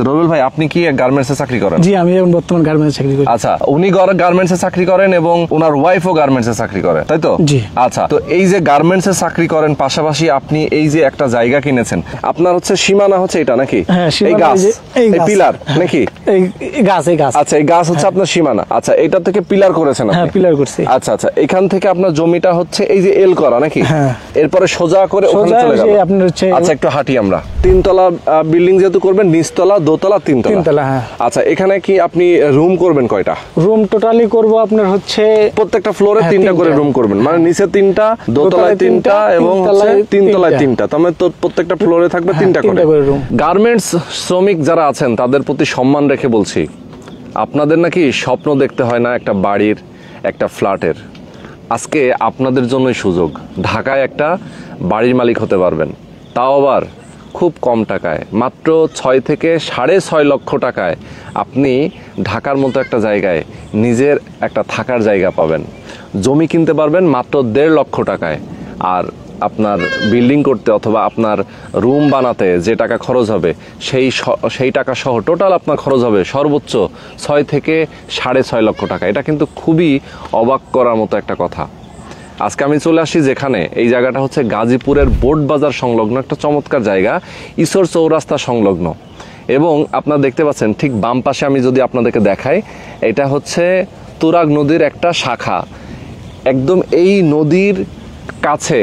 রবিউল ভাই, আপনি কি গার্মেন্টসে চাকরি করেন? জি, আমি এখন বর্তমান গার্মেন্টসে চাকরি করি। আচ্ছা, উনি গার্মেন্টসে চাকরি করেন এবং ওনার ওয়াইফও গার্মেন্টসে চাকরি করে, তাই তো? জি। আচ্ছা, তো এই যে গার্মেন্টসে চাকরি করেন পাশাপাশি আপনি এই যে একটা জায়গা কিনেছেন, আপনার হচ্ছে সীমানা হচ্ছে এটা নাকি? হ্যাঁ, এই গাছ, এই পিলার নাকি? এই গাছ। আচ্ছা, এই গাছ হচ্ছে আপনার সীমানা। আচ্ছা, এটা থেকে পিলার করেছেন আপনি? হ্যাঁ, পিলার করছি। আচ্ছা আচ্ছা, এখান থেকে আপনার জমিটা হচ্ছে এই যে এল করা নাকি? হ্যাঁ। এরপরে সোজা করে ওখানে চলে গেল। আপনার হচ্ছে আচ্ছা, একটু হাঁটি আমরা। তিনতলা বিল্ডিং যেহেতু করবেন, নিচতলা, দোতলা, তিনতলা। হ্যাঁ। আচ্ছা, এখানে কি আপনি রুম করবেন কয়টা? রুম টোটালি করব আপনার হচ্ছে প্রত্যেকটা ফ্লোরে তিনটা করে রুম করবেন, মানে নিচে তিনটা, দোতলায় তিনটা এবং তিনতলায় তিনটা, তার মানে তো প্রত্যেকটা ফ্লোরে থাকবে তিনটা করে রুম। গার্মেন্টস শ্রমিক যারা আছেন তাদের প্রতি সম্মান রেখে বলছি, আপনাদের নাকি স্বপ্ন দেখতে হয় না একটা বাড়ির, একটা ফ্ল্যাটের। আজকে আপনাদের জন্যই সুযোগ, ঢাকায় একটা বাড়ির মালিক হতে পারবেন, তাও আবার খুব কম টাকায়, মাত্র 6 থেকে 6.5 লক্ষ টাকায় আপনি ঢাকার মতো একটা জায়গায় নিজের একটা থাকার জায়গা পাবেন। জমি কিনতে পারবেন মাত্র 1.5 লক্ষ টাকায়। আর আপনার বিল্ডিং করতে অথবা আপনার রুম বানাতে যে টাকা খরচ হবে সেই টাকা সহ টোটাল আপনার খরচ হবে সর্বোচ্চ 6 থেকে 6.5 লক্ষ টাকা। এটা কিন্তু খুবই অবাক করার মতো একটা কথা। আজকে আমি চলে আসি যেখানে, এই জায়গাটা হচ্ছে গাজীপুরের বোট বাজার সংলগ্ন একটা চমৎকার জায়গা, ঈশ্বর চৌরাস্তা সংলগ্ন। এবং আপনারা দেখতে পাচ্ছেন ঠিক বাম পাশে আমি যদি আপনাদেরকে দেখাই, এটা হচ্ছে তুরাগ নদীর একটা শাখা। একদম এই নদীর কাছে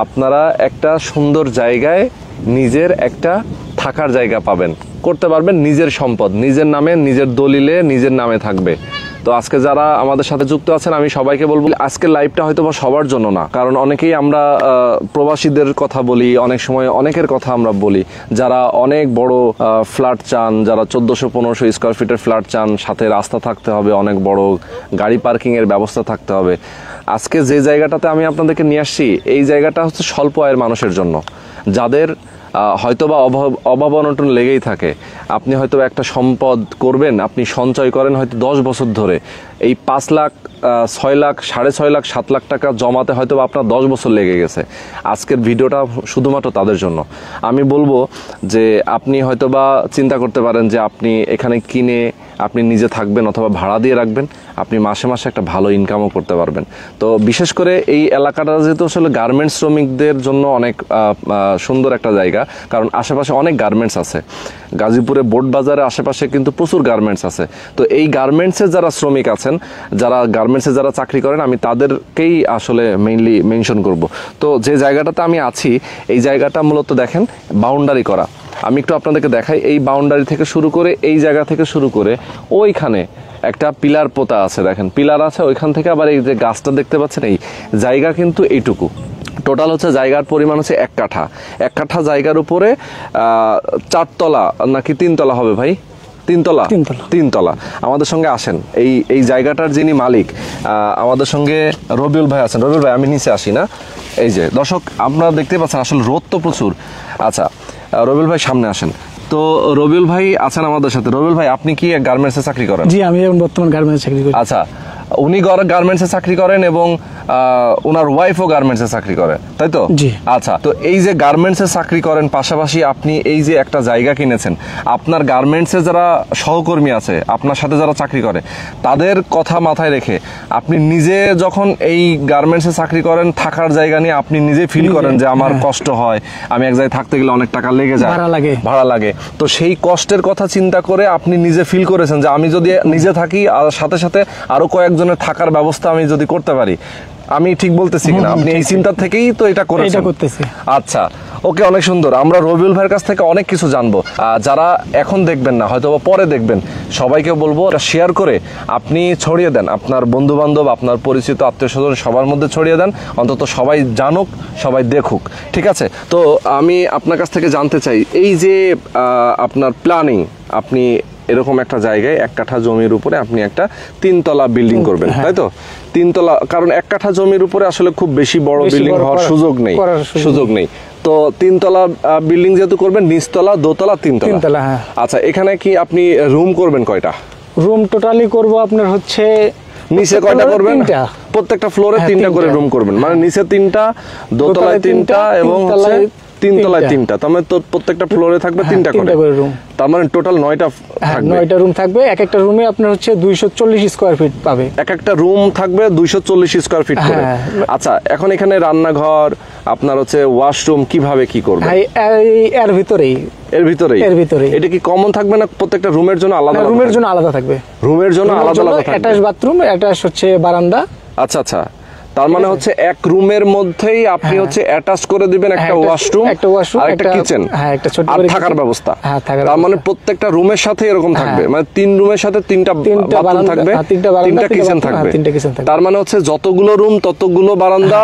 আপনারা একটা সুন্দর জায়গায় নিজের একটা থাকার জায়গা পাবেন, করতে পারবেন নিজের সম্পদ, নিজের নামে, নিজের দলিলে, নিজের নামে থাকবে। তো আজকে যারা আমাদের সাথে যুক্ত আছেন, আমি সবাইকে বলবো আজকের লাইভটা হয়তো বা সবার জন্য না, কারণ অনেকেই আমরা প্রবাসীদের কথা বলি, অনেক সময় অনেকের কথা আমরা বলি, যারা অনেক বড় ফ্ল্যাট চান, যারা 1400-1500 স্কোয়ার ফিটের ফ্ল্যাট চান, সাথে রাস্তা থাকতে হবে, অনেক বড় গাড়ি পার্কিংয়ের ব্যবস্থা থাকতে হবে। আজকে যে জায়গাটাতে আমি আপনাদেরকে নিয়ে আসছি, এই জায়গাটা হচ্ছে স্বল্প আয়ের মানুষের জন্য, যাদের হয়তোবা অভাব অনটন লেগেই থাকে। আপনি হয়তো একটা সম্পদ করবেন, আপনি সঞ্চয় করেন হয়তো 10 বছর ধরে, এই 5 লাখ, 6 লাখ, 6.5 লাখ, 7 লাখ টাকা জমাতে হয়তো আপনার 10 বছর লেগে গেছে। আজকের ভিডিওটা শুধুমাত্র তাদের জন্য। আমি বলবো যে আপনি হয়তোবা চিন্তা করতে পারেন যে আপনি এখানে কিনে আপনি নিজে থাকবেন অথবা ভাড়া দিয়ে রাখবেন, আপনি মাসে মাসে একটা ভালো ইনকামও করতে পারবেন। তো বিশেষ করে এই এলাকাটা যেহেতু আসলে গার্মেন্টস শ্রমিকদের জন্য অনেক সুন্দর একটা জায়গা, কারণ আশেপাশে অনেক গার্মেন্টস আছে। গাজীপুরে বোট বাজারে আশেপাশে কিন্তু প্রচুর গার্মেন্টস আছে। তো এই গার্মেন্টসের যারা শ্রমিক আছেন, যারা গার্মেন্টসে যারা চাকরি করেন, আমি তাদেরকেই আসলে মেইনলি মেনশন করব। তো যে জায়গাটাতে আমি আছি, এই জায়গাটা মূলত দেখেন বাউন্ডারি করা। আমি একটু আপনাদেরকে দেখাই, এই বাউন্ডারি থেকে শুরু করে, এই জায়গা থেকে শুরু করে ওইখানে একটা পিলার পোতা আছে, দেখেন পিলার আছে, ওইখান থেকে আবার এই যে গাছটা দেখতে পাচ্ছেন, এই জায়গা কিন্তু এইটুকু। টোটাল হচ্ছে জায়গার পরিমাণ হচ্ছে 1 কাঠা। 1 কাঠা জায়গার উপরে 4 তলা নাকি 3 তলা হবে ভাই? 3 তলা। আমাদের সঙ্গে আসেন, এই জায়গাটার যিনি মালিক, আমাদের সঙ্গে রবিউল ভাই আছেন। রবিউল ভাই, আমি নিচে আসি না, এই যে দর্শক আপনারা দেখতে পাচ্ছেন, আসলে রোদ তো প্রচুর। আচ্ছা রবিউল ভাই সামনে আসেন। তো রবিউল ভাই আছেন আমাদের সাথে। রবিউল ভাই, আপনি কি গার্মেন্টসে চাকরি করেন? জি, আমি এখন বর্তমান গার্মেন্টসে চাকরি করি। আচ্ছা, উনি গার্মেন্টসে চাকরি করেন এবং ওনার ওয়াইফও গার্মেন্টসে চাকরি করে, তাই তো? জি। আচ্ছা, তো এই যে গার্মেন্টসে চাকরি করেন পাশাপাশি আপনি এই যে একটা জায়গা কিনেছেন, আপনার গার্মেন্টসে যারা সহকর্মী আছে, আপনার সাথে যারা চাকরি করে, তাদের কথা মাথায় রেখে আপনি নিজে যখন এই গার্মেন্টসে চাকরি করেন, থাকার জায়গা নিয়ে আপনি নিজে ফিল করেন যে আমার কষ্ট হয়, আমি এক জায়গায় থাকতে গেলে অনেক টাকা লেগে যায়, ভাড়া লাগে। তো সেই কষ্টের কথা চিন্তা করে আপনি নিজে ফিল করেছেন যে আমি যদি নিজে থাকি, আর সাথে সাথে আরো কয়েকজনের থাকার ব্যবস্থা আমি যদি করতে পারি। আমি ঠিক বলতেছি কিনা? আপনি এই চিন্তা থেকেই তো এটা করেছেন? আচ্ছা, ওকে, অনেক সুন্দর। আমরা রবিউল ভাইয়ের কাছ থেকে অনেক কিছু জানবো। যারা এখন দেখবেন না, হয়তো পরে দেখবেন, সবাইকে বলবো শেয়ার করে আপনি ছড়িয়ে দেন, আপনার বন্ধু বান্ধব, আপনার পরিচিত আত্মীয় স্বজন সবার মধ্যে ছড়িয়ে দেন, অন্তত সবাই জানুক, সবাই দেখুক, ঠিক আছে? তো আমি আপনার কাছ থেকে জানতে চাই, এই যে আপনার প্ল্যানিং, আপনি এরকম একটা জায়গায় 1 কাঠা জমির উপরে আপনি একটা 3 তলা বিল্ডিং করবেন, তাই তো? 3 তলা, কারণ 1 কাঠা জমির উপরে আসলে খুব বেশি বড় বিল্ডিং হওয়ার সুযোগ নেই। তো 3 তলা বিল্ডিং যেহেতু করবেন, নিচতলা, দোতলা, তিনতলা। আচ্ছা, এখানে কি আপনি রুম করবেন কয়টা? রুম টোটালি করব আপনার হচ্ছে, নিচে কয়টা করবেন? প্রত্যেকটা ফ্লোরে 3টা করে রুম করবেন, মানে নিচে 3টা, দোতলায় 3টা এবং তিন তলায় তিনটা, তার মানে তো প্রত্যেকটা ফ্লোরে থাকবে তিনটা করে রুম। তার মানে টোটাল 9টা থাকবে। 9টা রুম থাকবে, এক একটা রুমে আপনার হচ্ছে 240 স্কয়ার ফিট পাবে। এক একটা রুম থাকবে 240 স্কয়ার ফিট করে। আচ্ছা, এখন এখানে রান্নাঘর, আপনার হচ্ছে ওয়াশরুম, কিভাবে কি করবে? এর ভিতরেই এটা কি কমন থাকবে না প্রত্যেকটা রুমের জন্য আলাদা? রুমের জন্য আলাদা থাকবে, রুমের জন্য আলাদা আলাদা থাকবে। অ্যাটাচ বাথরুম, অ্যাটাচ হচ্ছে বারান্দা। আচ্ছা আচ্ছা, তার মানে হচ্ছে এক রুমের মধ্যেই আপনি হচ্ছে অ্যাটাচ করে দিবেন একটা ওয়াশরুম আর একটা কিচেন আর থাকার ব্যবস্থা। তার মানে প্রত্যেকটা রুমের সাথে এরকম থাকবে, মানে 3 রুমের সাথে 3টা বাথরুম থাকবে, 3টা কিচেন থাকবে। তার মানে হচ্ছে যতগুলো রুম ততগুলো বারান্দা,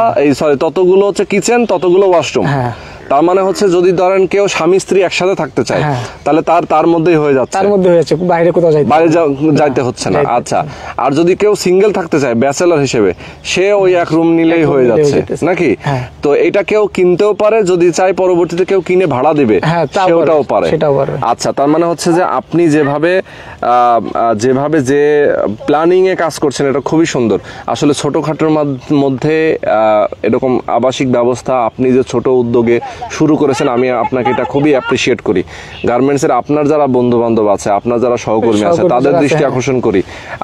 ততগুলো হচ্ছে কিচেন, ততগুলো ওয়াশরুম। তার মানে হচ্ছে যদি ধরেন কেউ স্বামী স্ত্রী একসাথে থাকতে চায় তাহলে তার মধ্যেই হয়ে যাচ্ছে, বাইরে কোথাও যাইতে হচ্ছে না। আচ্ছা, আর যদি কেউ সিঙ্গেল থাকতে চায় ব্যাচেলর হিসেবে, সে ওই এক রুম নিলেই হয়ে যাচ্ছে নাকি? তো এটা কেউ কিনতেও পারে, যদি চাই পরবর্তীতে কেউ কিনে ভাড়া দিবে সেটাও পারে। আচ্ছা, তার মানে হচ্ছে যে আপনি যেভাবে যে প্ল্যানিং এ কাজ করছেন এটা খুবই সুন্দর। আসলে ছোটখাটোর মধ্যে এরকম আবাসিক ব্যবস্থা আপনি যে ছোট উদ্যোগে শুরু করেছেন, আমি আপনাকে এটা খুবই অ্যাপ্রিসিয়েট করি। গার্মেন্টসের আপনার যারা বন্ধু বান্ধব আছে, আপনার যারা সহকর্মী আছে, তাদের দৃষ্টি আকর্ষণ করি,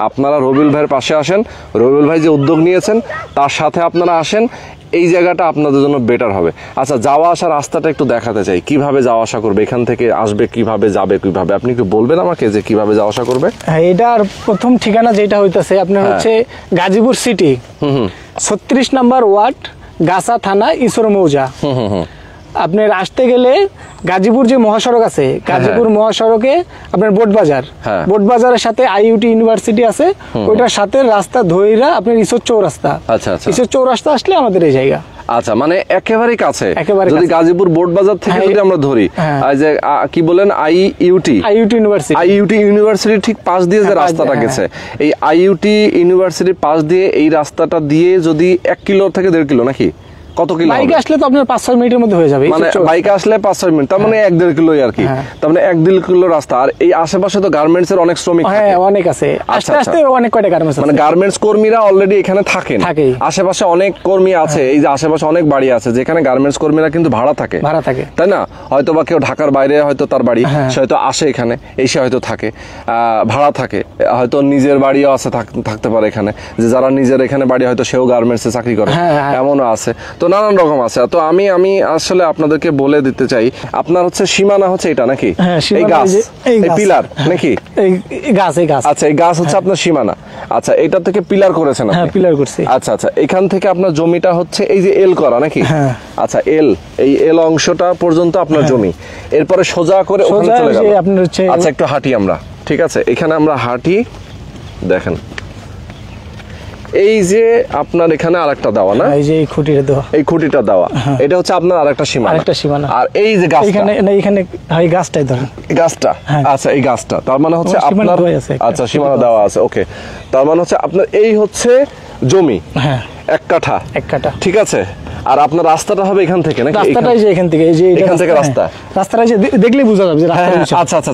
আপনারা রবিউল ভাইয়ের পাশে আসেন। রবিউল ভাই যে উদ্যোগ নিয়েছেন তার সাথে আপনারা আসেন, এই জায়গাটা আপনাদের জন্য বেটার হবে। আচ্ছা, যাওয়া আসার রাস্তাটা একটু দেখাতে চাই, কিভাবে যাওয়া আসা করবে, এখান থেকে আসবে কিভাবে, যাবে কিভাবে, আপনি একটু বলবেন আমাকে যে কিভাবে যাওয়া আসা করবে? এটার প্রথম ঠিকানা যেটা হইতাছে আপনার হচ্ছে গাজীপুর সিটি, 36 নম্বর ওয়ার্ড, গাছা থানা, ঈশ্বর মৌজা। আপনার আসতে গেলে গাজীপুর যে মহাসড়ক আছে, গাজীপুর মহাসড়কে আপনার বোট বাজারের সাথে আইইউটি ইউনিভার্সিটি আছে, ওইটার সাথে রাস্তা ধইরা আপনার ঈশ্বর চৌরাস্তা। আচ্ছা আচ্ছা, ঈশ্বর চৌরাস্তা আসলে আমাদের এই জায়গা। আচ্ছা, মানে একেবারে কাছে। যদি গাজীপুর বোট বাজার থেকে যদি আমরা ধরি, যে কি বলেন আইইউটি ইউনিভার্সিটি ঠিক পাশ দিয়ে যে রাস্তাটা গেছে, এই আইইউটি ইউনিভার্সিটির পাশ দিয়ে এই রাস্তাটা দিয়ে যদি 1 কিলো থেকে 1.5 কিলো নাকি কত কিলো? বাইকে আসলে তো আপনার 5-6 মিনিটের মধ্যে হয়ে যাবে। মানে বাইকে আসলে 5-6 মিনিট, তার মানে 1-1.5 কিলোই আর কি। তার মানে 1-1.5 কিলো রাস্তা। আর এই আশেপাশে তো গার্মেন্টস এর অনেক শ্রমিক থাকে, অনেক আছে, আস্তে আস্তে অনেক কয়টা গার্মেন্টস আছে, মানে গার্মেন্টস কর্মীরা অলরেডি এখানে থাকেন। আশেপাশে অনেক কর্মী আছে, এই যে আশেপাশে অনেক বাড়ি আছে যেখানে গার্মেন্টস কর্মীরা কিন্তু ভাড়া থাকে, তাই না? হয়তো বা কেউ ঢাকার বাইরে হয়তো তার বাড়ি, সে হয়তো আসে এখানে, এসে হয়তো থাকে, ভাড়া থাকে, হয়তো নিজের বাড়িও আছে, থাকতে পারে এখানে, যে যারা নিজের এখানে বাড়ি হয়তো সেও গার্মেন্টসে চাকরি করে, এমনও আছে। তো নানান রকম আছে। তো আমি আসলে আপনাদেরকে বলে দিতে চাই, আপনার হচ্ছে সীমানা হচ্ছে এটা নাকি? এই গাছ, এই পিলার নাকি? এই গাছ। আচ্ছা, এই গাছ হচ্ছে আপনার সীমানা। আচ্ছা, এটা থেকে পিলার করেছেন আপনি? পিলার করছি। আচ্ছা আচ্ছা, এখান থেকে আপনার জমিটা হচ্ছে এই যে এল করা নাকি? আচ্ছা, এই এল অংশটা পর্যন্ত আপনার জমি, এরপরে সোজা করে ওখানে চলে গেল। আচ্ছা, একটু হাঁটি আমরা, ঠিক আছে? এখানে আমরা হাঁটি, দেখেন এই যে আপনার এখানে আরেকটা দেওয়া না, এই যে এই খুঁটিটা দেওয়া, এটা হচ্ছে আপনার আরেকটা সীমানা। আর এই যে গাছটা, এখানে এই গাছটাই ধরেন, গাছটা। আচ্ছা, এই গাছটা তার মানে হচ্ছে আপনার, আচ্ছা সীমানা দেওয়া আছে, ওকে। তার মানে হচ্ছে আপনার এই হচ্ছে জমি, 1 কাঠা, ঠিক আছে? আর আপনার রাস্তাটা হবে এখান থেকে নাকি? রাস্তাটাই যে এখান থেকে, এই যে এখান থেকে রাস্তাটা যে দেখলেই বোঝা যাবে যে রাস্তা। আচ্ছা আচ্ছা,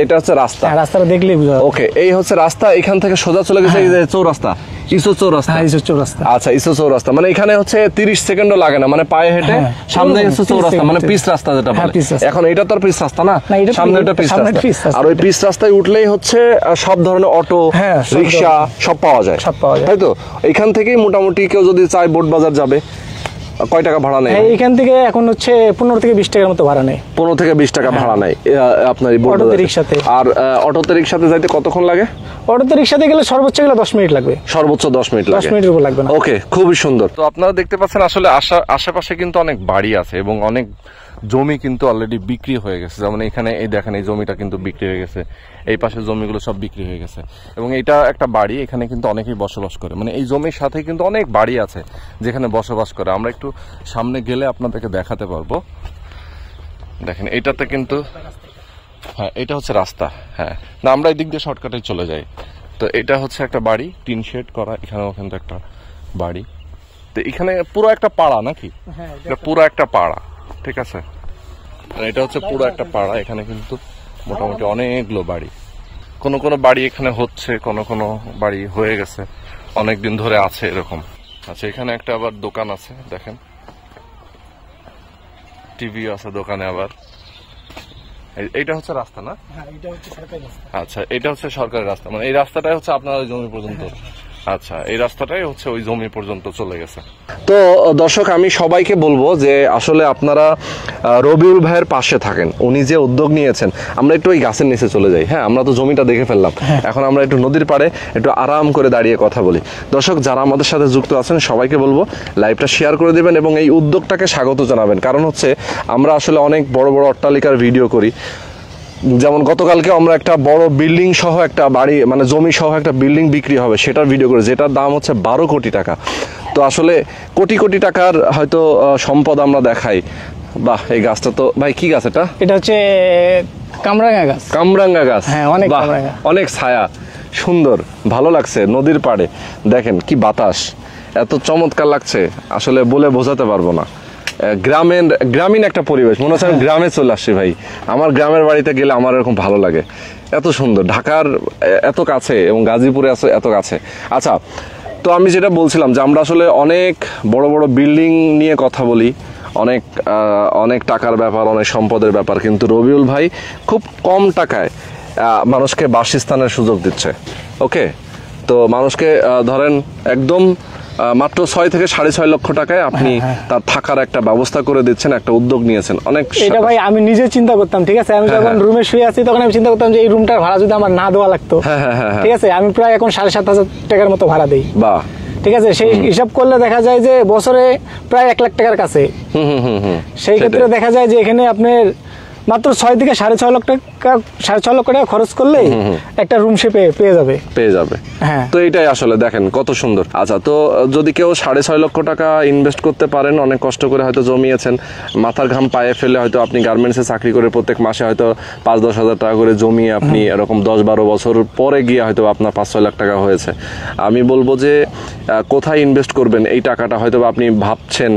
এটা হচ্ছে রাস্তা, রাস্তাটা দেখলেই বোঝা যাবে। ওকে, এই হচ্ছে রাস্তা, এখান থেকে সোজা চলে গেছে এই যে চৌরাস্তা, ঈশ্বর চৌরাস্তা। আচ্ছা, ঈশ্বর চৌরাস্তা মানে এখানে হচ্ছে 30 সেকেন্ডও লাগে না, মানে পায়ে হেঁটে সামনে ঈশ্বর চৌরাস্তা, মানে পিচ রাস্তা যেটা বলে। এখন এটা তো আর পিচ রাস্তা না, সামনে এটা পিচ রাস্তা। আর ওই পিচ রাস্তায় উঠলেই হচ্ছে সব ধরনের অটো, রিক্সা সব পাওয়া যায়, তাই তো? এখান থেকেই মোটামুটি কেউ যদি চায় বোট বাজার যাবে, কয় টাকা ভাড়া নেয়? এখান থেকে এখন হচ্ছে 15 থেকে 20 টাকার মতো ভাড়া নেয়। 15 থেকে 20 টাকা ভাড়া নেয় আপনার অটোতে, রিক্সাতে। আর অটোতে রিক্সাতে যাইতে কতক্ষণ লাগে? অটোতে রিক্সাতে গেলে সর্বোচ্চ গেলে 10 মিনিট লাগবে, সর্বোচ্চ 10 মিনিট লাগে, 10 মিনিটের উপর লাগবে না। ওকে, খুবই সুন্দর। তো আপনারা দেখতে পাচ্ছেন আসলে আশেপাশে কিন্তু অনেক বাড়ি আছে এবং অনেক জমি কিন্তু অলরেডি বিক্রি হয়ে গেছে। যেমন এখানে এই দেখেন, এই জমিটা কিন্তু বিক্রি হয়ে গেছে, এই পাশের জমিগুলো সব বিক্রি হয়ে গেছে। এবং এটা একটা বাড়ি, এখানে কিন্তু অনেকেই বসবাস করে, মানে এই জমির সাথে কিন্তু অনেক বাড়ি আছে যেখানে বসবাস করে। আমরা একটু সামনে গেলে আপনাদেরকে দেখাতে পারবো। দেখেন, এটাতে কিন্তু, হ্যাঁ এটা হচ্ছে রাস্তা, হ্যাঁ না আমরা এই দিক দিয়ে শর্টকাটে চলে যাই। তো এটা হচ্ছে একটা বাড়ি, টিন শেড করা, এখানেও কিন্তু একটা বাড়ি। তো এখানে পুরো একটা পাড়া নাকি? এটা পুরো একটা পাড়া, ঠিক আছে? এটা হচ্ছে পুরো একটা পাড়া, এখানে কিন্তু মোটামুটি অনেকগুলো বাড়ি, কোনো বাড়ি এখানে হচ্ছে, কোনো বাড়ি হয়ে গেছে, অনেকদিন ধরে আছে এরকম। আচ্ছা, এখানে একটা আবার দোকান আছে, দেখেন টিভি আছে দোকানে আবার। এইটা হচ্ছে রাস্তা না? হ্যাঁ, এটা হচ্ছে সরকারি রাস্তা। আচ্ছা, এটা হচ্ছে সরকারি রাস্তা, মানে এই রাস্তাটাই হচ্ছে আপনার ওই জমি পর্যন্ত? আচ্ছা, এই রাস্তাটাই হচ্ছে ওই জমি পর্যন্ত চলে গেছে। তো দর্শক, আমি সবাইকে বলবো যে আসলে আপনারা রবিউল ভাইয়ের পাশে থাকেন। উনি যে উদ্যোগ নিয়েছেন, আমরা একটু ওই গাছের নিচে চলে যাই। হ্যাঁ, আমরা তো জমিটা দেখে ফেললাম, এখন আমরা একটু নদীর পাড়ে একটু আরাম করে দাঁড়িয়ে কথা বলি। দর্শক, যারা আমাদের সাথে যুক্ত আছেন সবাইকে বলবো লাইভটা শেয়ার করে দেবেন এবং এই উদ্যোগটাকে স্বাগত জানাবেন। কারণ হচ্ছে আমরা আসলে অনেক বড় বড় অট্টালিকার ভিডিও করি, যেমন গতকালকে আমরা একটা বড় বিল্ডিং সহ একটা বাড়ি, মানে জমি সহ একটা বিল্ডিং বিক্রি হবে সেটার ভিডিও করে, যেটার দাম হচ্ছে 12 কোটি টাকা। তো আসলে কোটি কোটি টাকার হয়তো সম্পদ আমরা দেখাই। বাহ, এই গাছটা তো ভাই কি গাছ এটা? এটা হচ্ছে কামরাঙ্গা গাছ। কামরাঙ্গা গাছ, হ্যাঁ, অনেক বাহ, কামরাঙ্গা। অনেক ছায়া, সুন্দর, ভালো লাগছে। নদীর পাড়ে দেখেন কি বাতাস, এত চমৎকার লাগছে, আসলে বলে বোঝাতে পারবো না। গ্রামীণ একটা পরিবেশ, মনে হচ্ছে আমি গ্রামে চলে আসছি ভাই। আমার গ্রামের বাড়িতে গেলে আমার এরকম ভালো লাগে, এত সুন্দর। ঢাকার এত কাছে এবং গাজীপুরে আছে এত কাছে। আচ্ছা, তো আমি যেটা বলছিলাম যে আমরা আসলে অনেক বড় বড় বিল্ডিং নিয়ে কথা বলি, অনেক টাকার ব্যাপার, অনেক সম্পদের ব্যাপার, কিন্তু রবিউল ভাই খুব কম টাকায় মানুষকে বাসস্থানের সুযোগ দিচ্ছে। ওকে, তো মানুষকে ধরেন একদম মাত্র 6 থেকে 6.5 লক্ষ টাকায় আপনি তার থাকার একটা ব্যবস্থা করে দিচ্ছেন, একটা উদ্যোগ নিয়েছেন। অনেক এটা ভাই আমি নিজে চিন্তা করতাম, ঠিক আছে, আমি যখন রুমে শুয়ে আছি তখন আমি চিন্তা করতাম যে এই রুমটার ভাড়া যদি আমার না দেওয়া লাগতো, ঠিক আছে, আমি প্রায় এখন 7,500 টাকার মতো ভাড়া দিই। বাহ, ঠিক আছে, সেই হিসাব করলে দেখা যায় যে বছরে প্রায় 1 লাখ টাকার কাছে। সেই ক্ষেত্রে দেখা যায় যে এখানে আপনার মাত্র 6 থেকে 6.5 লক্ষ টাকা, 6.5 লক্ষ টাকা খরচ করলে একটা রুম সে পেয়ে যাবে। হ্যাঁ, তো এইটাই আসলে দেখেন কত সুন্দর। আচ্ছা, তো যদি কেউ 6.5 লক্ষ টাকা ইনভেস্ট করতে পারেন, অনেক কষ্ট করে হয়তো জমিয়েছেন, মাথার ঘাম পায়ে ফেলে হয়তো আপনি গার্মেন্টসে চাকরি করে প্রত্যেক মাসে হয়তো 5-10 হাজার টাকা করে জমিয়ে আপনি এরকম 10-12 বছর পরে গিয়ে হয়তো আপনার 5-6 লাখ টাকা হয়েছে। আমি বলবো যে কোথায় ইনভেস্ট করবেন এই টাকাটা হয়তো আপনি ভাবছেন,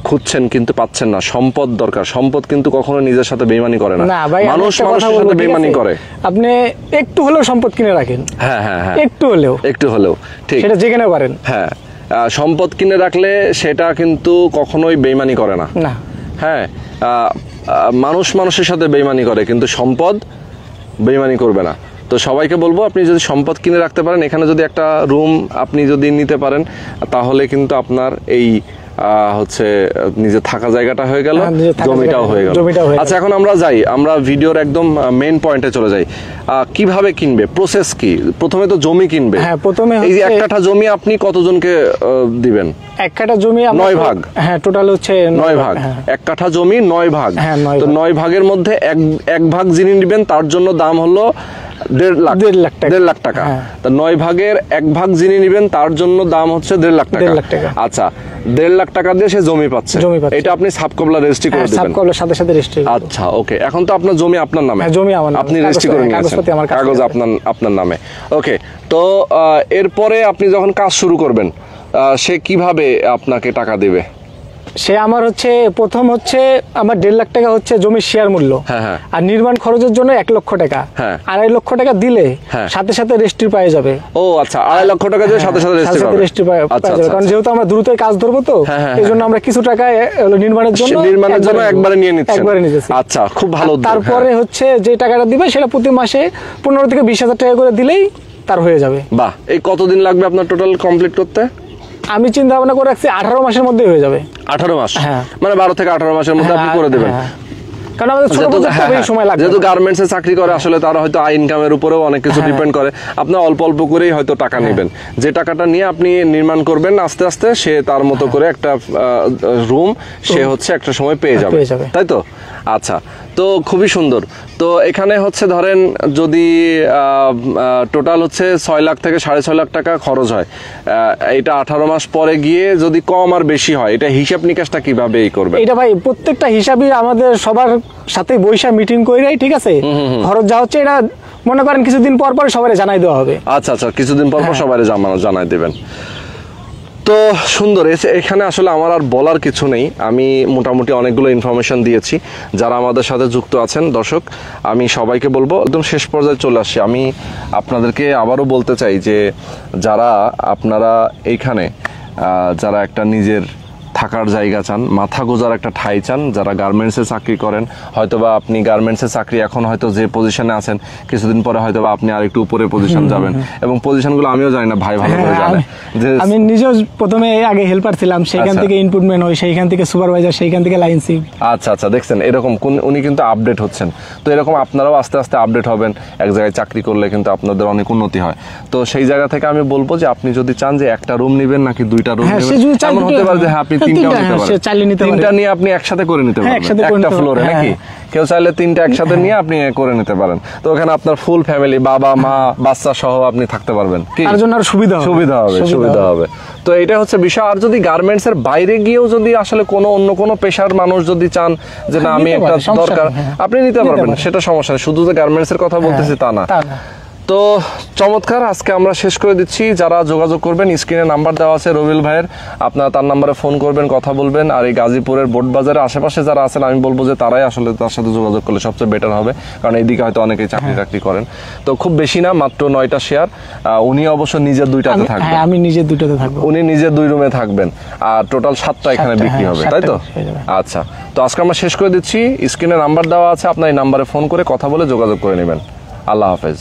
খুঁজছেন, কিন্তু পাচ্ছেন না। সম্পদ দরকার। সম্পদ কিন্তু কখনো নিজের সাথে বেইমানি করে না, মানুষ মানুষের সাথে বেইমানি করে। আপনি একটু হলেও সম্পদ কিনে রাখেন। হ্যাঁ হ্যাঁ হ্যাঁ, একটু হলেও ঠিক, সেটা যেখানে পারেন। হ্যাঁ, সম্পদ কিনে রাখলে সেটা কিন্তু কখনোই বেইমানি করে না। হ্যাঁ, মানুষ মানুষের সাথে বেইমানি করে, কিন্তু সম্পদ বেইমানি করবে না। তো সবাইকে বলবো, আপনি যদি সম্পদ কিনে রাখতে পারেন, এখানে যদি একটা রুম আপনি যদি নিতে পারেন, তাহলে কিন্তু আপনার এই হচ্ছে নিজে থাকা জায়গাটা হয়ে গেল, জমিটাও হয়ে গেল। আচ্ছা, এখন আমরা যাই, আমরা ভিডিওর একদম মেইন পয়েন্টে চলে যাই। কিভাবে কিনবে, প্রসেস কি? প্রথমে তো জমি কিনবে। হ্যাঁ, প্রথমে এই যে 1 কাঠা জমি আপনি কতজনকে দিবেন? 1 কাঠা জমি 9 ভাগ। হ্যাঁ, টোটাল হচ্ছে 9 ভাগ। 1 কাঠা জমি 9 ভাগ। তো 9 ভাগের মধ্যে এক ভাগ যিনি নেবেন তার জন্য দাম হলো 1.5 লাখ টাকা। তা 9 ভাগের 1 ভাগ যিনি নেবেন তার জন্য দাম হচ্ছে 1.5 লাখ টাকা। আচ্ছা, 1.5 লাখ টাকা দিয়ে সে জমি পাচ্ছে। এটা আপনি সাবকবলা রেজিস্ট্রি করে দিবেন। সাবকবলার সাথে সাথে রেজিস্ট্রি। আচ্ছা, ওকে। এখন তো আপনার জমি আপনার নামে। জমি আমার নামে, আপনি রেজিস্ট্রি করে নিয়েছেন, কাগজ আপনার নামে। ওকে, তো এরপরে আপনি যখন কাজ শুরু করবেন, সে কিভাবে আপনাকে টাকা দেবে? সে আমার হচ্ছে প্রথম হচ্ছে আমার 1.5 লাখ টাকা হচ্ছে জমির শেয়ার মূল্য, আর নির্মাণ খরচের জন্য 1 লক্ষ টাকা। 2.5 লক্ষ টাকা দিলে সাথে সাথে রেজিস্ট্রি পেয়ে যাবে। ও আচ্ছা, 2.5 লক্ষ টাকা দিয়ে সাথে সাথে রেজিস্ট্রি পেয়ে যাবে। কারণ যেহেতু আমরা দ্রুতই কাজ ধরবো, তো এই জন্য আমরা কিছু টাকা নির্মাণের জন্য একবারে নিয়ে নিচ্ছি। আচ্ছা, খুব ভালো। তারপরে হচ্ছে যে টাকাটা দিবে সেটা প্রতি মাসে 15 থেকে 20 হাজার টাকা করে দিলেই তার হয়ে যাবে। বাহ, এই কতদিন লাগবে আপনার টোটাল কমপ্লিট করতে? আমি চিন্তা ভাবনা করে রাখছি 18 মাসের মধ্যে হয়ে যাবে। 18 মাস, মানে 12 থেকে 18 মাসের মধ্যে আপনি করে দেবেন। কারণ আমাদের ছোট সময় লাগবে, যেহেতু গার্মেন্টসে চাকরি করে, আসলে তারা হয়তো ইনকামের উপরেও অনেক কিছু ডিপেন্ড করে। আপনি অল্প অল্প করেই হয়তো টাকা নেবেন, যে টাকাটা নিয়ে আপনি নির্মাণ করবেন আস্তে আস্তে, সে তার মতো করে একটা রুম সে হচ্ছে একটা সময় পেয়ে যাবে, তাই তো? আচ্ছা, তো খুবই সুন্দর। তো এখানে হচ্ছে ধরেন যদি টোটাল হচ্ছে 6 লাখ থেকে 6.5 লাখ টাকা খরচ হয়, এটা 18 মাস পরে গিয়ে যদি কম আর বেশি হয়, এটা হিসাব নিকাশটা কিভাবে করবে? এটা ভাই প্রত্যেকটা হিসাবই আমাদের সবার সাথে বৈশা মিটিং কইরাই, ঠিক আছে, খরচ যা হচ্ছে এটা মনে করেন কিছুদিন পর পর সবাই জানাই দেওয়া হবে। আচ্ছা আচ্ছা, কিছুদিন পর পর সবাই জানাই দেবেন। তো সুন্দর। এখানে আসলে আমার আর বলার কিছু নেই, আমি মোটামুটি অনেকগুলো ইনফরমেশন দিয়েছি। যারা আমাদের সাথে যুক্ত আছেন দর্শক, আমি সবাইকে বলবো, একদম শেষ পর্যায়ে চলে আসছি। আমি আপনাদেরকে আবারও বলতে চাই যে যারা আপনারা এইখানে যারা একটা নিজের থাকার জায়গা চান, মাথা গোজার একটা ঠাঁই চান, যারা গার্মেন্টসে চাকরি করেন, হয়তোবা আপনি গার্মেন্টসে চাকরি এখন হয়তো যে পজিশনে আছেন, কিছুদিন পরে হয়তোবা আপনি আর একটু উপরে পজিশন যাবেন, এবং পজিশনগুলো আমিও জানি না, ভাই ভালো করে জানে যে আমি নিজেও প্রথমে আগে হেল্পার ছিলাম, সেইখান থেকে ইনপুটমেন্ট হয়, সেইখান থেকে সুপারভাইজার, সেইখান থেকে লাইন চিফ। আচ্ছা আচ্ছা, দেখছেন এরকম উনি কিন্তু আপডেট হচ্ছেন। তো এরকম আপনারাও আস্তে আস্তে আপডেট হবেন, এক জায়গায় চাকরি করলে কিন্তু আপনাদের অনেক উন্নতি হয়। তো সেই জায়গা থেকে আমি বলবো যে আপনি যদি চান যে একটা রুম নেবেন নাকি দুইটা রুম নেবেন, এমন হতে পারে যে হ্যাঁ আপনি তিনটাও নিতে পারেন, তিনটা নিয়ে আপনি একসাথে করে নিতে পারবেন একটা ফ্লোরে, নাকি কেউ চাইলে তিনটা একসাথে নিয়ে আপনি করে নিতে পারেন। তো ওখানে আপনার ফুল ফ্যামিলি, বাবা মা বাচ্চা সহ আপনি থাকতে পারবেন, তার জন্য আর সুবিধা হবে। তো এটা হচ্ছে বিষয়। আর যদি গার্মেন্টস এর বাইরে গিয়েও যদি আসলে অন্য কোনো পেশার মানুষ যদি চান যে না আমি একটা দরকার, আপনি নিতে পারবেন, সেটা সমস্যা নেই। শুধু যে গার্মেন্টস এর কথা বলতেছি তা না। তো চমৎকার, আজকে আমরা শেষ করে দিচ্ছি। যারা যোগাযোগ করবেন, স্ক্রিনে নাম্বার দেওয়া আছে রবিউল ভাইয়ের, আপনারা তার নাম্বারে ফোন করবেন, কথা বলবেন। আর এই গাজীপুরের বোট বাজারের আশেপাশে যারা আছেন, আমি বলবো যে তারাই আসলে তার সাথে যোগাযোগ করলে সবচেয়ে বেটার হবে, কারণ এইদিকে হয়তো অনেকেই চাকরি করেন। তো খুব বেশি না, মাত্র 9টা শেয়ার। উনি অবশ্য নিজের 2টাতে থাকবেন, আমি নিজের 2টাতে থাকবো, উনি নিজের 2 রুমে থাকবেন, আর টোটাল 7টা এখানে বিক্রি হবে, তাই তো? আচ্ছা, তো আজকে আমরা শেষ করে দিচ্ছি। স্ক্রিনে নাম্বার দেওয়া আছে, আপনার এই নাম্বারে ফোন করে কথা বলে যোগাযোগ করে নেবেন। আল্লাহ হাফেজ।